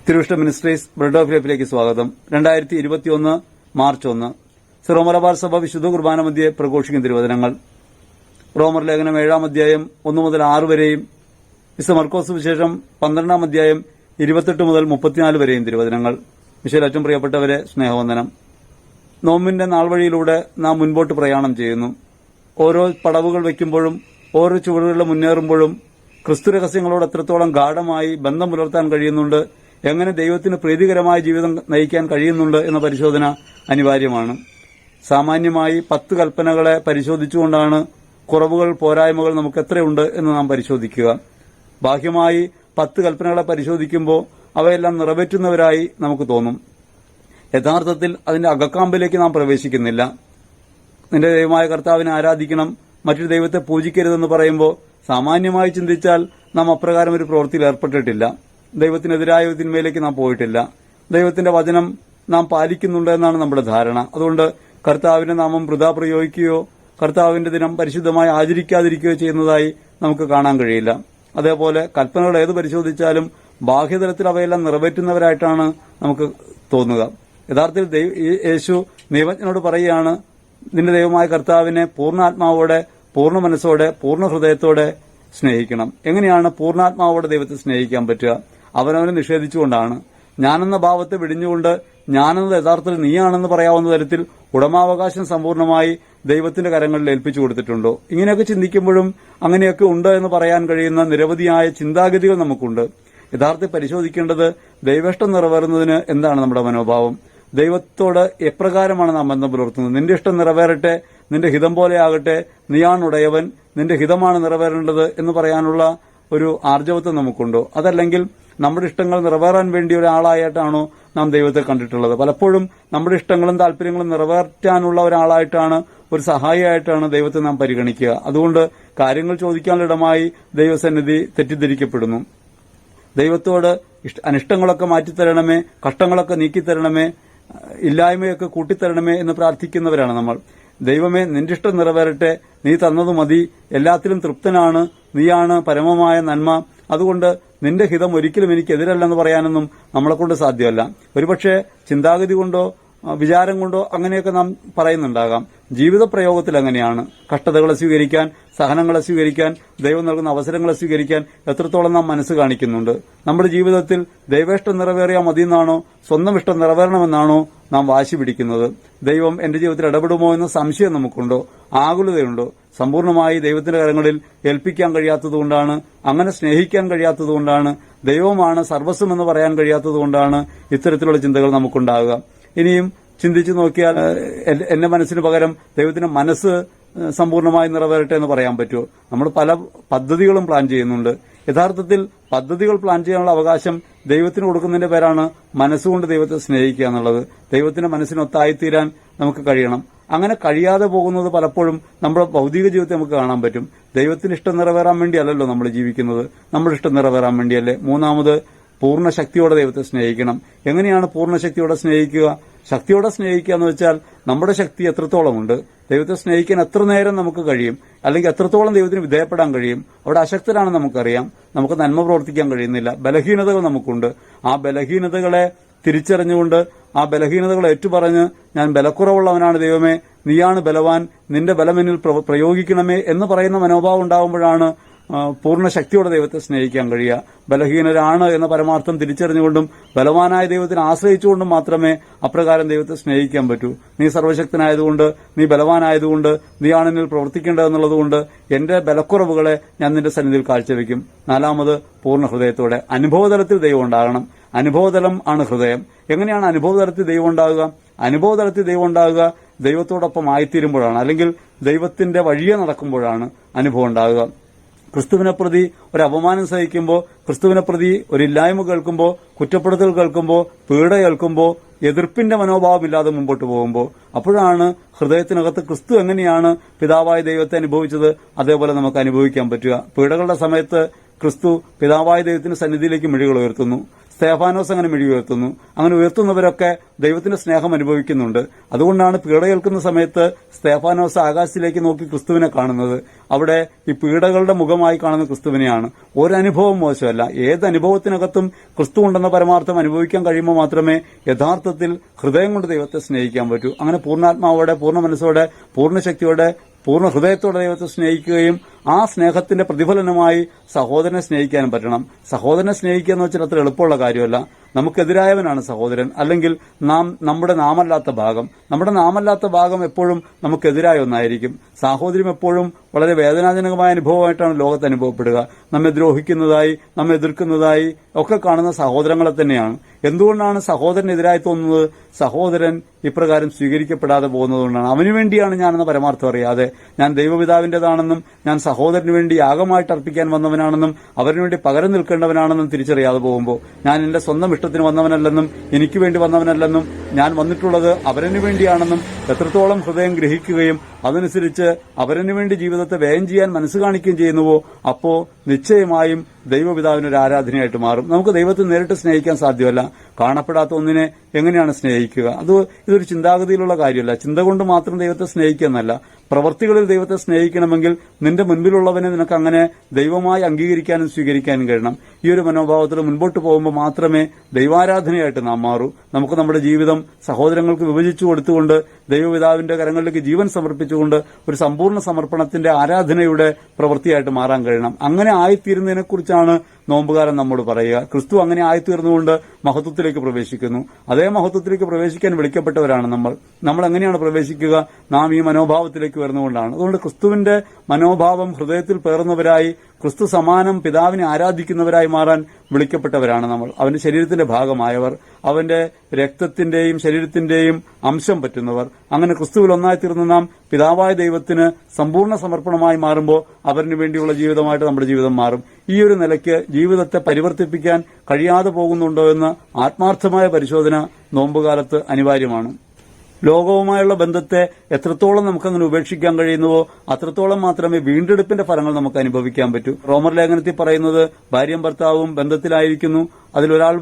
തിരുവിഷ്ട ministries bread of ലൈഫിലേക്ക് സ്വാഗതം. 2021 March 1 Syro Malabar സഭ വിശുദ്ധ കുർബാന മധ്യേ പ്രഘോഷിക്കുന്ന തിരുവചനങ്ങൾ. റോമർ ലേഖനം 7-ാം അധ്യായം 1 മുതൽ 6 വരെയും വിശുദ്ധ മർക്കോസ് വിശേഷം 12-ാം അധ്യായം 28 മുതൽ 34 വരെയും തിരുവചനങ്ങൾ. വിശുദ്ധ ഏറ്റവും പ്രിയപ്പെട്ടവരെ, സ്നേഹവന്ദനം. നോമ്പിന്റെ നാൾവഴിയിലൂടെ നാം മുൻപോട്ട് പ്രയാണം ചെയ്യുന്നു. ഓരോ പടവുകൾ വയ്ക്കുമ്പോഴും ഓരോ ചുവടുകളിൽ മുന്നേറുമ്പോഴും ക്രിസ്തു രഹസ്യങ്ങളോട് എത്രത്തോളം ഗാഢമായി ബന്ധം പുലർത്താൻ കഴിയുന്നുണ്ട്, എങ്ങനെ ദൈവത്തിന് പ്രീതികരമായ ജീവിതം നയിക്കാൻ കഴിയുന്നുണ്ട് എന്ന പരിശോധന അനിവാര്യമാണ്. സാമാന്യമായി 10 കൽപ്പനകളെ പരിശോധിച്ചുകൊണ്ടാണ് കുറവുകൾ, പോരായ്മകൾ നമുക്ക് എത്രയുണ്ട് എന്ന് നാം പരിശോധിക്കുക. ബാഹ്യമായി 10 കൽപ്പനകളെ പരിശോധിക്കുമ്പോൾ അവയെല്ലാം നിറവേറ്റുന്നവരായി നമുക്ക് തോന്നും. യഥാർത്ഥത്തിൽ അതിന്റെ അകക്കാമ്പിലേക്ക് നാം പ്രവേശിക്കുന്നില്ല. നിന്റെ ദൈവമായ കർത്താവിനെ ആരാധിക്കണം, മറ്റൊരു ദൈവത്തെ പൂജിക്കരുതെന്ന് പറയുമ്പോൾ സാമാന്യമായി ചിന്തിച്ചാൽ നാം അപ്രകാരം ഒരു പ്രവൃത്തിയിൽ ഏർപ്പെട്ടിട്ടില്ല. ദൈവത്തിനെതിരായ ഒരു തിന്മയിലേക്ക് നാം പോയിട്ടില്ല. ദൈവത്തിന്റെ വചനം നാം പാലിക്കുന്നുണ്ട് എന്നാണ് നമ്മുടെ ധാരണ. അതുകൊണ്ട് കർത്താവിന്റെ നാമം വൃഥാ പ്രയോഗിക്കുകയോ കർത്താവിന്റെ ദിനം പരിശുദ്ധമായി ആചരിക്കാതിരിക്കുകയോ ചെയ്യുന്നതായി നമുക്ക് കാണാൻ കഴിയില്ല. അതേപോലെ കൽപ്പനകൾ ഏത് പരിശോധിച്ചാലും ബാഹ്യതലത്തിൽ അവയെല്ലാം നിറവേറ്റുന്നവരായിട്ടാണ് നമുക്ക് തോന്നുക. യഥാർത്ഥത്തിൽ യേശു നിയമജ്ഞനോട് പറയുകയാണ്, നിന്റെ ദൈവമായ കർത്താവിനെ പൂർണ്ണാത്മാവോടെ, പൂർണ്ണ മനസ്സോടെ, പൂർണ്ണ ഹൃദയത്തോടെ സ്നേഹിക്കണം. എങ്ങനെയാണ് പൂർണ്ണാത്മാവോടെ ദൈവത്തെ സ്നേഹിക്കാൻ പറ്റുക? അവനവനെ നിഷേധിച്ചുകൊണ്ടാണ്. ഞാനെന്ന ഭാവത്തെ വെടിഞ്ഞുകൊണ്ട് ഞാനെന്നത് യഥാർത്ഥത്തിൽ നീയാണെന്ന് പറയാവുന്ന തരത്തിൽ ഉടമാവകാശം സമ്പൂർണ്ണമായി ദൈവത്തിന്റെ കരങ്ങളിൽ ഏൽപ്പിച്ചു കൊടുത്തിട്ടുണ്ടോ? ഇങ്ങനെയൊക്കെ ചിന്തിക്കുമ്പോഴും അങ്ങനെയൊക്കെ ഉണ്ട് എന്ന് പറയാൻ കഴിയുന്ന നിരവധിയായ ചിന്താഗതികൾ നമുക്കുണ്ട്. യഥാർത്ഥത്തിൽ പരിശോധിക്കേണ്ടത് ദൈവേഷ്ടം നിറവേറുന്നതിന് എന്താണ് നമ്മുടെ മനോഭാവം? ദൈവത്തോട് എപ്രകാരമാണ് നാം ബന്ധം പുലർത്തുന്നത്? നിന്റെ ഇഷ്ടം നിറവേറട്ടെ, നിന്റെ ഹിതം പോലെ ആകട്ടെ, നീയാണുടയവൻ, നിന്റെ ഹിതമാണ് നിറവേറേണ്ടത് എന്ന് പറയാനുള്ള ഒരു ആർജവത്വം നമുക്കുണ്ടോ? അതല്ലെങ്കിൽ നമ്മുടെ ഇഷ്ടങ്ങൾ നിറവേറാൻ വേണ്ടി ഒരാളായിട്ടാണോ നാം ദൈവത്തെ കണ്ടിട്ടുള്ളത്? പലപ്പോഴും നമ്മുടെ ഇഷ്ടങ്ങളും താല്പര്യങ്ങളും നിറവേറ്റാനുള്ള ഒരാളായിട്ടാണ്, ഒരു സഹായിയായിട്ടാണ് ദൈവത്തെ നാം പരിഗണിക്കുക. അതുകൊണ്ട് കാര്യങ്ങൾ ചോദിക്കാനിടമായി ദൈവസന്നിധി തെറ്റിദ്ധരിക്കപ്പെടുന്നു. ദൈവത്തോട് അനിഷ്ടങ്ങളൊക്കെ മാറ്റിത്തരണമേ, കഷ്ടങ്ങളൊക്കെ നീക്കിത്തരണമേ, ഇല്ലായ്മയൊക്കെ കൂട്ടിത്തരണമേ എന്ന് പ്രാർത്ഥിക്കുന്നവരാണ് നമ്മൾ. ദൈവമേ, നിന്റെ ഇഷ്ടം നിറവേറട്ടെ, നീ തന്നതു മതി, എല്ലാത്തിലും തൃപ്തനാണ്, നീയാണ് പരമമായ നന്മ, അതുകൊണ്ട് നിന്റെ ഹിതം ഒരിക്കലും എനിക്കെതിരല്ലെന്ന് പറയാനൊന്നും നമ്മളെക്കൊണ്ട് സാധ്യമല്ല. ഒരുപക്ഷെ ചിന്താഗതി കൊണ്ടോ വിചാരം കൊണ്ടോ അങ്ങനെയൊക്കെ നാം പറയുന്നുണ്ടാകാം. ജീവിത പ്രയോഗത്തിൽ അങ്ങനെയാണ്. കഷ്ടതകളെ സ്വീകരിക്കാൻ, സഹനങ്ങളെ സ്വീകരിക്കാൻ, ദൈവം നൽകുന്ന അവസരങ്ങളെ സ്വീകരിക്കാൻ എത്രത്തോളം നാം മനസ്സ് കാണിക്കുന്നുണ്ട്? നമ്മുടെ ജീവിതത്തിൽ ദൈവേഷ്ടം നിറവേറിയാൽ മതിയെന്നാണോ, സ്വന്തം ഇഷ്ടം നിറവേറണമെന്നാണോ നാം വാശി പിടിക്കുന്നത്? ദൈവം എന്റെ ജീവിതത്തിൽ ഇടപെടുമോ എന്ന സംശയം നമുക്കുണ്ടോ? ആകുലതയുണ്ടോ? സമ്പൂർണ്ണമായി ദൈവത്തിന്റെ കരങ്ങളിൽ ഏൽപ്പിക്കാൻ കഴിയാത്തതുകൊണ്ടാണ്, അങ്ങനെ സ്നേഹിക്കാൻ കഴിയാത്തതുകൊണ്ടാണ്, ദൈവമാണ് സർവസ്വമെന്ന് പറയാൻ കഴിയാത്തതുകൊണ്ടാണ് ഇത്തരത്തിലുള്ള ചിന്തകൾ നമുക്കുണ്ടാകുക. ഇനിയും ചിന്തിച്ചു നോക്കിയാൽ എന്റെ മനസ്സിന് പകരം ദൈവത്തിന്റെ മനസ്സ് സമ്പൂർണ്ണമായി നിറവേറട്ടെ എന്ന് പറയാൻ പറ്റുമോ? നമ്മൾ പല പദ്ധതികളും പ്ലാൻ ചെയ്യുന്നുണ്ട്. യഥാർത്ഥത്തിൽ പദ്ധതികൾ പ്ലാൻ ചെയ്യാനുള്ള അവകാശം ദൈവത്തിന് കൊടുക്കുന്നതിന്റെ പേരാണ് മനസ്സുകൊണ്ട് ദൈവത്തെ സ്നേഹിക്കുക എന്നുള്ളത്. ദൈവത്തിന്റെ മനസ്സിനൊത്തായിത്തീരാൻ നമുക്ക് കഴിയണം. അങ്ങനെ കഴിയാതെ പോകുന്നത് പലപ്പോഴും നമ്മുടെ ഭൗതിക ജീവിതത്തെ നമുക്ക് കാണാൻ പറ്റും. ദൈവത്തിന് ഇഷ്ടം നിറവേറാൻ വേണ്ടിയല്ലല്ലോ നമ്മൾ ജീവിക്കുന്നത്, നമ്മുടെ ഇഷ്ടം നിറവേറാൻ വേണ്ടിയല്ലേ. മൂന്നാമത്, പൂർണ്ണ ശക്തിയോടെ ദൈവത്തെ സ്നേഹിക്കണം. എങ്ങനെയാണ് പൂർണ്ണ ശക്തിയോടെ സ്നേഹിക്കുക? ശക്തിയോടെ സ്നേഹിക്കുക എന്ന് വെച്ചാൽ നമ്മുടെ ശക്തി എത്രത്തോളമുണ്ട്, ദൈവത്തെ സ്നേഹിക്കാൻ എത്ര നേരം നമുക്ക് കഴിയും, അല്ലെങ്കിൽ എത്രത്തോളം ദൈവത്തിന് വിധേയപ്പെടാൻ കഴിയും. അവിടെ അശക്തരാണ് നമുക്കറിയാം, നമുക്ക് നന്മ പ്രവർത്തിക്കാൻ കഴിയുന്നില്ല, ബലഹീനതകൾ നമുക്കുണ്ട്. ആ ബലഹീനതകളെ തിരിച്ചറിഞ്ഞുകൊണ്ട് ആ ബലഹീനതകൾ ഏറ്റുപറഞ്ഞ് ഞാൻ ബലക്കുറവുള്ളവനാണ് ദൈവമേ, നീയാണ് ബലവാൻ, നിന്റെ ബലമെന്നിൽ പ്രയോഗിക്കണമേ എന്ന് പറയുന്ന മനോഭാവം ഉണ്ടാകുമ്പോഴാണ് പൂർണ്ണ ശക്തിയോടെ ദൈവത്തെ സ്നേഹിക്കാൻ കഴിയുക. ബലഹീനരാണ് എന്ന പരമാർത്ഥം തിരിച്ചറിഞ്ഞുകൊണ്ടും ബലവാനായ ദൈവത്തിനെ ആശ്രയിച്ചുകൊണ്ടും മാത്രമേ അപ്രകാരം ദൈവത്തെ സ്നേഹിക്കാൻ പറ്റൂ. നീ സർവശക്തനായതുകൊണ്ട്, നീ ബലവാനായതുകൊണ്ട്, നീയാണ് എന്നിൽ പ്രവർത്തിക്കേണ്ടതെന്നുള്ളതുകൊണ്ട് എന്റെ ബലക്കുറവുകളെ ഞാൻ നിന്റെ സന്നിധിയിൽ കാഴ്ചവെക്കും. നാലാമത്, പൂർണ്ണ ഹൃദയത്തോടെ. അനുഭവതലത്തിൽ ദൈവം ഉണ്ടാകണം. അനുഭവതലം ആണ് ഹൃദയം. എങ്ങനെയാണ് അനുഭവതലത്തിൽ ദൈവം ഉണ്ടാകുക? അനുഭവതലത്തിൽ ദൈവം ഉണ്ടാകുക ദൈവത്തോടൊപ്പം ആയിത്തീരുമ്പോഴാണ്, അല്ലെങ്കിൽ ദൈവത്തിന്റെ വഴിയെ നടക്കുമ്പോഴാണ് അനുഭവം ഉണ്ടാകുക. ക്രിസ്തുവിനെ പ്രതി ഒരു അപമാനം സഹിക്കുമ്പോൾ, ക്രിസ്തുവിനെ പ്രതി ഒരു ഇല്ലായ്മ കേൾക്കുമ്പോൾ, കുറ്റപ്പെടുത്തൽ കേൾക്കുമ്പോൾ, പീഡ കേൾക്കുമ്പോൾ, എതിർപ്പിന്റെ മനോഭാവമില്ലാതെ മുമ്പോട്ട് പോകുമ്പോൾ, അപ്പോഴാണ് ഹൃദയത്തിനകത്ത് ക്രിസ്തു എങ്ങനെയാണ് പിതാവായ ദൈവത്തെ അനുഭവിച്ചത് അതേപോലെ നമുക്ക് അനുഭവിക്കാൻ പറ്റുക. പീഡകളുടെ സമയത്ത് ക്രിസ്തു പിതാവായ ദൈവത്തിന്റെ സന്നിധിയിലേക്ക് മിഴികൾ ഉയർത്തുന്നു. സ്തേഫാനോസ് അങ്ങനെ മിഴി ഉയർത്തുന്നു. അങ്ങനെ ഉയർത്തുന്നവരൊക്കെ ദൈവത്തിന്റെ സ്നേഹം അനുഭവിക്കുന്നുണ്ട്. അതുകൊണ്ടാണ് പീഡയേൽക്കുന്ന സമയത്ത് സ്തേഫാനോസ് ആകാശത്തിലേക്ക് നോക്കി ക്രിസ്തുവിനെ കാണുന്നത്. അവിടെ ഈ പീഡകളുടെ മുഖമായി കാണുന്ന ക്രിസ്തുവിനെയാണ്. ഒരനുഭവം മോശമല്ല. ഏത് അനുഭവത്തിനകത്തും ക്രിസ്തു ഉണ്ടെന്ന പരമാർത്ഥം അനുഭവിക്കാൻ കഴിയുമ്പോൾ മാത്രമേ യഥാർത്ഥത്തിൽ ഹൃദയം കൊണ്ട് ദൈവത്തെ സ്നേഹിക്കാൻ പറ്റൂ. അങ്ങനെ പൂർണ്ണാത്മാവോടെ, പൂർണ്ണ മനസ്സോടെ, പൂർണ്ണ ശക്തിയോടെ, പൂർണ്ണ ഹൃദയത്തോടെ ദൈവത്തെ സ്നേഹിക്കുകയും ആ സ്നേഹത്തിന്റെ പ്രതിഫലനമായി സഹോദരനെ സ്നേഹിക്കാനും പറ്റണം. സഹോദരനെ സ്നേഹിക്കുക എന്ന് വെച്ചാൽ അത്ര എളുപ്പമുള്ള കാര്യമല്ല. നമുക്കെതിരായവനാണ് സഹോദരൻ, അല്ലെങ്കിൽ നമ്മുടെ നാമല്ലാത്ത ഭാഗം. നമ്മുടെ നാമല്ലാത്ത ഭാഗം എപ്പോഴും നമുക്കെതിരായ ഒന്നായിരിക്കും. സാഹോദര്യം എപ്പോഴും വളരെ വേദനാജനകമായ അനുഭവമായിട്ടാണ് ലോകത്ത് അനുഭവപ്പെടുക. നമ്മെ ദ്രോഹിക്കുന്നതായി, നമ്മെ എതിർക്കുന്നതായി ഒക്കെ കാണുന്ന സഹോദരങ്ങളെ തന്നെയാണ്. എന്തുകൊണ്ടാണ് സഹോദരനെതിരായി തോന്നുന്നത്? സഹോദരൻ ഇപ്രകാരം സ്വീകരിക്കപ്പെടാതെ പോകുന്നതുകൊണ്ടാണ്. അവനു വേണ്ടിയാണ് ഞാനെന്ന പരമാർത്ഥം അറിയാതെ, ഞാൻ ദൈവപിതാവിന്റേതാണെന്നും ഞാൻ സഹോദരന് വേണ്ടി യാഗമായിട്ട് അർപ്പിക്കാൻ വന്നവനാണെന്നും അവരിനു വേണ്ടി പകരം നിൽക്കേണ്ടവനാണെന്നും തിരിച്ചറിയാതെ പോകുമ്പോൾ, ഞാൻ എന്റെ സ്വന്തം ഇഷ്ടത്തിന് വന്നവനല്ലെന്നും എനിക്ക് വേണ്ടി വന്നവനല്ലെന്നും ഞാൻ വന്നിട്ടുള്ളത് അവരനു വേണ്ടിയാണെന്നും എത്രത്തോളം ഹൃദയം ഗ്രഹിക്കുകയും അതനുസരിച്ച് അവരനു വേണ്ടി ജീവിതത്തെ വ്യയം ചെയ്യാൻ മനസ്സ് കാണിക്കുകയും ചെയ്യുന്നുവോ, അപ്പോ നിശ്ചയമായും ദൈവപിതാവിനൊരു ആരാധനയായിട്ട് മാറും. നമുക്ക് ദൈവത്തെ നേരിട്ട് സ്നേഹിക്കാൻ സാധ്യമല്ല. കാണപ്പെടാത്ത ഒന്നിനെ എങ്ങനെയാണ് സ്നേഹിക്കുക? ഇതൊരു ചിന്താഗതിയിലുള്ള കാര്യമല്ല. ചിന്ത കൊണ്ട് മാത്രം ദൈവത്തെ സ്നേഹിക്കുക എന്നല്ല, പ്രവൃത്തികളിൽ ദൈവത്തെ സ്നേഹിക്കണമെങ്കിൽ നിന്റെ മുൻപിലുള്ളവനെ നിനക്ക് അങ്ങനെ ദൈവമായി അംഗീകരിക്കാനും സ്വീകരിക്കാനും കഴിയണം. ഈ ഒരു മനോഭാവത്തിൽ മുൻപോട്ട് പോകുമ്പോൾ മാത്രമേ ദൈവാരാധനയായിട്ട് നാം മാറൂ. നമുക്ക് നമ്മുടെ ജീവിതം സഹോദരങ്ങൾക്ക് വിഭജിച്ചു കൊടുത്തുകൊണ്ട് ദൈവപിതാവിന്റെ കരങ്ങളിലേക്ക് ജീവൻ സമർപ്പിച്ചുകൊണ്ട് ഒരു സമ്പൂർണ്ണ സമർപ്പണത്തിന്റെ ആരാധനയുടെ പ്രവൃത്തിയായിട്ട് മാറാൻ കഴിയണം. അങ്ങനെ ആയിത്തീരുന്നതിനെക്കുറിച്ചാണ് നോമ്പുകാരൻ നമ്മോട് പറയുക. ക്രിസ്തു അങ്ങനെ ആയിത്തീർന്നുകൊണ്ട് മഹത്വത്തിലേക്ക് പ്രവേശിക്കുന്നു. അതേ മഹത്വത്തിലേക്ക് പ്രവേശിക്കാൻ വിളിക്കപ്പെട്ടവരാണ് നമ്മൾ എങ്ങനെയാണ് പ്രവേശിക്കുക? നാം ഈ മനോഭാവത്തിലേക്ക് വരുന്നുകൊണ്ടാണ്. അതുകൊണ്ട് ക്രിസ്തുവിന്റെ മനോഭാവം ഹൃദയത്തിൽ പേർന്നവരായി, ക്രിസ്തു സമാനം പിതാവിനെ ആരാധിക്കുന്നവരായി മാറാൻ വിളിക്കപ്പെട്ടവരാണ് നമ്മൾ. അവന്റെ ശരീരത്തിന്റെ ഭാഗമായവർ, അവന്റെ രക്തത്തിന്റെയും ശരീരത്തിന്റെയും അംശം പറ്റുന്നവർ. അങ്ങനെ ക്രിസ്തുവിൽ ഒന്നായിത്തീർന്ന നാം പിതാവായ ദൈവത്തിന് സമ്പൂർണ്ണ സമർപ്പണമായി മാറുമ്പോൾ അവരിനു വേണ്ടിയുള്ള ജീവിതമായിട്ട് നമ്മുടെ ജീവിതം മാറും. ഈ ഒരു നിലയ്ക്ക് ജീവിതത്തെ പരിവർത്തിപ്പിക്കാൻ കഴിയാതെ പോകുന്നുണ്ടോ എന്ന് ആത്മാർത്ഥമായ പരിശോധന നോമ്പുകാലത്ത് അനിവാര്യമാണ്. ലോകവുമായുള്ള ബന്ധത്തെ എത്രത്തോളം നമുക്കങ്ങനെ ഉപേക്ഷിക്കാൻ കഴിയുന്നുവോ അത്രത്തോളം മാത്രമേ വീണ്ടെടുപ്പിന്റെ ഫലങ്ങൾ നമുക്ക് അനുഭവിക്കാൻ പറ്റൂ. റോമർ ലേഖനത്തിൽ പറയുന്നത് ഭാര്യയും ഭർത്താവും ബന്ധത്തിലായിരിക്കുന്നു, അതിലൊരാൾ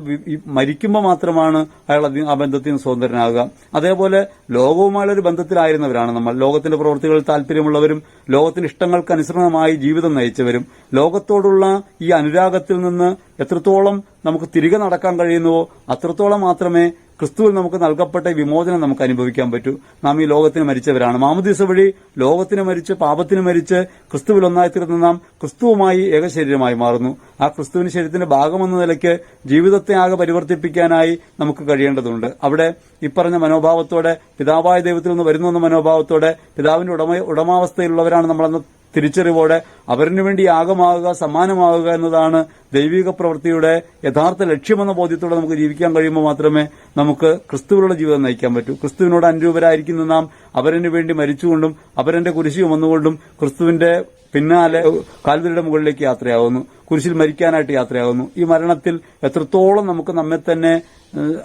മരിക്കുമ്പോൾ മാത്രമാണ് അയാൾ ആ ബന്ധത്തിൽ നിന്ന് സ്വതന്ത്രനാകുക. അതേപോലെ ലോകവുമായുള്ളൊരു ബന്ധത്തിലായിരുന്നവരാണ് നമ്മൾ. ലോകത്തിന്റെ പ്രവൃത്തികളിൽ താല്പര്യമുള്ളവരും ലോകത്തിന്റെ ഇഷ്ടങ്ങൾക്ക് അനുസൃതമായി ജീവിതം നയിച്ചവരും. ലോകത്തോടുള്ള ഈ അനുരാഗത്തിൽ നിന്ന് എത്രത്തോളം നമുക്ക് തിരികെ നടക്കാൻ കഴിയുന്നുവോ അത്രത്തോളം മാത്രമേ ക്രിസ്തുവിൽ നമുക്ക് നൽകപ്പെട്ട വിമോചനം നമുക്ക് അനുഭവിക്കാൻ പറ്റൂ. നാം ഈ ലോകത്തിന് മരിച്ചവരാണ്. മാമോദീസ വഴി ലോകത്തിന് മരിച്ച്, പാപത്തിന് മരിച്ച്, ക്രിസ്തുവിൽ ഒന്നായിത്തീർന്ന നാം ക്രിസ്തുവുമായി ഏകശരീരമായി മാറുന്നു. ആ ക്രിസ്തുവിന്റെ ശരീരത്തിന്റെ ഭാഗമെന്ന നിലയ്ക്ക് ജീവിതത്തെ ആകെ പരിവർത്തിപ്പിക്കാനായി നമുക്ക് കഴിയേണ്ടതുണ്ട്. അവിടെ ഇപ്പറഞ്ഞ മനോഭാവത്തോടെ, പിതാവായ ദൈവത്തിൽ നിന്ന് വരുന്ന മനോഭാവത്തോടെ, പിതാവിന്റെ ഉടമാവസ്ഥയിലുള്ളവരാണ് നമ്മളെന്ന് തിരിച്ചറിവോടെ അവരിനു വേണ്ടി യാഗമാകുക, സമ്മാനമാകുക എന്നതാണ് ദൈവിക പ്രവൃത്തിയുടെ യഥാർത്ഥ ലക്ഷ്യമെന്ന ബോധ്യത്തോടെ നമുക്ക് ജീവിക്കാൻ കഴിയുമ്പോൾ മാത്രമേ നമുക്ക് ക്രിസ്തുവിലുള്ള ജീവിതം നയിക്കാൻ പറ്റൂ. ക്രിസ്തുവിനോട് അനുരൂപരായിരിക്കുന്ന നാം അവരനു വേണ്ടി മരിച്ചുകൊണ്ടും അവരന്റെ കുരിശ് ചുമന്നുകൊണ്ടും ക്രിസ്തുവിന്റെ പിന്നാലെ കാൽവരിയുടെ മുകളിലേക്ക് യാത്രയാകുന്നു, കുരിശിൽ മരിക്കാനായിട്ട് യാത്രയാകുന്നു. ഈ മരണത്തിൽ എത്രത്തോളം നമുക്ക് നമ്മെ തന്നെ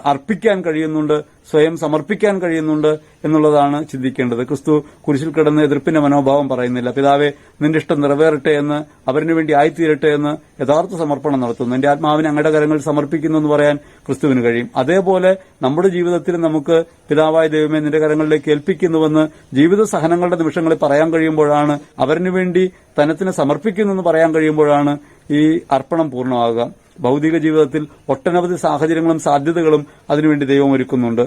അർപ്പിക്കാൻ കഴിയുന്നുണ്ട്, സ്വയം സമർപ്പിക്കാൻ കഴിയുന്നുണ്ട് എന്നുള്ളതാണ് ചിന്തിക്കേണ്ടത്. ക്രിസ്തു കുരിശിൽ കിടന്ന് എതിർപ്പിന്റെ മനോഭാവം പറയുന്നില്ല. പിതാവേ, നിന്റെ ഇഷ്ടം നിറവേറട്ടെ എന്ന്, അവരിനു വേണ്ടി ആയിത്തീരട്ടെ എന്ന് യഥാർത്ഥ സമർപ്പണം നടത്തുന്നു. എന്റെ ആത്മാവിനെ അങ്ങയുടെ കരങ്ങളിൽ സമർപ്പിക്കുന്നു എന്ന് പറയാൻ ക്രിസ്തുവിന് കഴിയും. അതേപോലെ നമ്മുടെ ജീവിതത്തിൽ നമുക്ക് പിതാവായ ദൈവമേ നിന്റെ കരങ്ങളിലേക്ക് ഏൽപ്പിക്കുന്നുവെന്ന് ജീവിത സഹനങ്ങളുടെ നിമിഷങ്ങളിൽ പറയാൻ കഴിയുമ്പോഴാണ്, അവരിനു വേണ്ടി തനത്തിന് സമർപ്പിക്കുന്നു എന്ന് പറയാൻ കഴിയുമ്പോഴാണ് ഈ അർപ്പണം പൂർണ്ണമാകുക. ഭൌതിക ജീവിതത്തിൽ ഒട്ടനവധി സാഹചര്യങ്ങളും സാധ്യതകളും അതിനുവേണ്ടി ദൈവം ഒരുക്കുന്നുണ്ട്.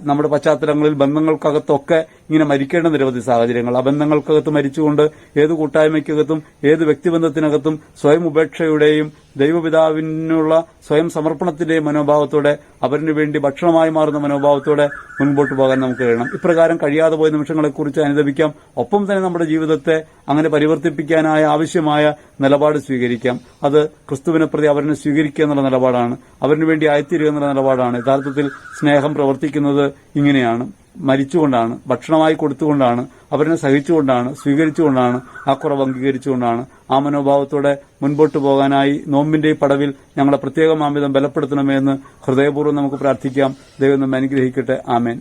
നമ്മുടെ പശ്ചാത്തലങ്ങളിൽ ബന്ധങ്ങൾക്കകത്തൊക്കെ ഇങ്ങനെ മരിക്കേണ്ട നിരവധി സാഹചര്യങ്ങൾ. ആ ബന്ധങ്ങൾക്കകത്ത് മരിച്ചുകൊണ്ട് ഏത് കൂട്ടായ്മയ്ക്കകത്തും ഏത് വ്യക്തിബന്ധത്തിനകത്തും സ്വയം ഉപേക്ഷയുടെയും ദൈവപിതാവിനുള്ള സ്വയം സമർപ്പണത്തിന്റെയും മനോഭാവത്തോടെ, അവരിനു വേണ്ടി ഭക്ഷണമായി മാറുന്ന മനോഭാവത്തോടെ മുൻപോട്ട് പോകാൻ നമുക്ക് കഴിയണം. ഇപ്രകാരം കഴിയാതെ പോയ നിമിഷങ്ങളെക്കുറിച്ച് അനുദപിക്കാം. ഒപ്പം തന്നെ നമ്മുടെ ജീവിതത്തെ അങ്ങനെ പരിവർത്തിപ്പിക്കാനായ ആവശ്യമായ നിലപാട് സ്വീകരിക്കാം. അത് ക്രിസ്തുവിനെ പ്രതി അവരിനെ സ്വീകരിക്കുക എന്നുള്ള നിലപാടാണ്. അവരിനു വേണ്ടി ആയിത്തീരുക എന്നുള്ള നിലപാടാണ്. യഥാർത്ഥത്തിൽ സ്നേഹം പ്രവർത്തിക്കുന്നത് ഇങ്ങനെയാണ്. മരിച്ചുകൊണ്ടാണ്, ഭക്ഷണമായി കൊടുത്തുകൊണ്ടാണ്, അവരിനെ സഹിച്ചുകൊണ്ടാണ്, സ്വീകരിച്ചുകൊണ്ടാണ്, ആ കുറവ് അംഗീകരിച്ചുകൊണ്ടാണ്. ആ മനോഭാവത്തോടെ മുൻപോട്ട് പോകാനായി നോമ്പിന്റെ ഈ പടവിൽ ഞങ്ങളെ പ്രത്യേകം ആമിതം ബലപ്പെടുത്തണമെന്ന് ഹൃദയപൂർവ്വം നമുക്ക് പ്രാർത്ഥിക്കാം. ദൈവം നമ്മെ അനുഗ്രഹിക്കട്ടെ. ആമേൻ.